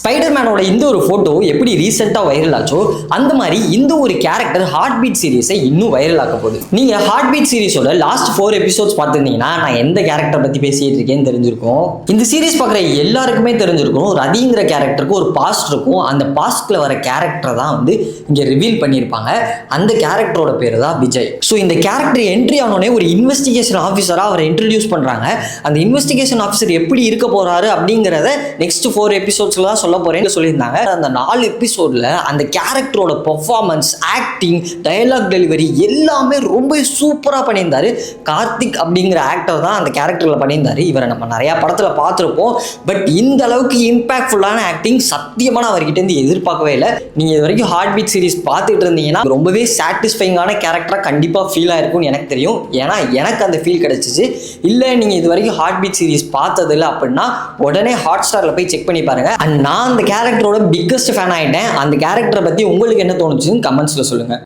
ஸ்பைடர்மேனோட இந்த ஒரு போட்டோ எப்படி ரீசெண்டா வைரல் ஆச்சோ அந்த மாதிரி இந்த ஒரு கேரக்டர் ஹார்ட் பீட் சீரிஸை இன்னும் வைரல் ஆக்க போகுது. நீங்க ஹார்ட் பீட் சீரிஸோட லாஸ்ட் 4 எபிசோட்ஸ் பார்த்துருந்தீங்கன்னா நான் எந்த கேரக்டர் பத்தி பேசிட்டு இருக்கேன்னு தெரிஞ்சிருக்கும். இந்த சீரிஸ் பார்க்குற எல்லாருக்குமே தெரிஞ்சிருக்கும் ரதிங்கிற கேரக்டருக்கு ஒரு பாஸ்ட் இருக்கும். அந்த பாஸ்ட்ல வர கேரக்டர் தான் வந்து இங்க ரிவீல் பண்ணியிருப்பாங்க. அந்த கேரக்டரோட பேர் தான் விஜய். ஸோ இந்த கேரக்டர் என்ட்ரி ஆனோடனே ஒரு இன்வெஸ்டிகேஷன் ஆஃபீஸரா அவரை இன்ட்ரடியூஸ் பண்றாங்க. அந்த இன்வெஸ்டிகேஷன் ஆஃபீஸர் எப்படி இருக்க போறாரு அப்படிங்கிறத நெக்ஸ்ட் 4 எபிசோட்ஸ்ல தான் சொல்ல போறேன்னு சொல்லியிருந்தாங்க. அந்த 4 எபிசோட்ல அந்த கேரக்டரோட பெர்ஃபார்மன்ஸ், ஆக்டிங், டயலாக் டெலிவரி எல்லாமே ரொம்ப சூப்பரா பண்ணியிருந்தாரு. கார்த்திக் அப்படிங்கிற ஆக்டர் தான் அந்த கேரக்டர்ல பண்ணியிருந்தாரு. இவரை நம்ம நிறைய படத்துல பார்த்துருப்போம். பட் இந்த அளவுக்கு இம்பாக்ட்ஃபுல்லான ஆக்டிங் சத்தியமா நான் அவர்கிட்ட இருந்து எதிர்பார்க்கவே இல்லை. நீங்க இது வரைக்கும் ஹார்ட் பீட் சீரிஸ் பார்த்துட்டு இருந்தீங்கன்னா ரொம்பவே சாட்டிஸ்ஃபைங்கான கேரக்டரா கண்டிப்பா ஃபீல் ஆயிருக்கும்னு எனக்கு தெரியும். ஏன்னா எனக்கு அந்த ஃபீல் கிடைச்சிச்சு. இல்லை நீங்க இது வரைக்கும் ஹார்ட் பீட் சீரிஸ் பார்த்தது இல்லை அப்படின்னா உடனே ஹாட் ஸ்டார்ல போய் செக் பண்ணி பாருங்க. அண்ட் நான் அந்த கேரக்டரோட பிக்கஸ்ட் ஃபேன் ஆயிட்டேன். அந்த கேரக்டரை பத்தி உங்களுக்கு என்ன தோணுச்சுன்னு கமெண்ட்ஸ்ல சொல்லுங்க.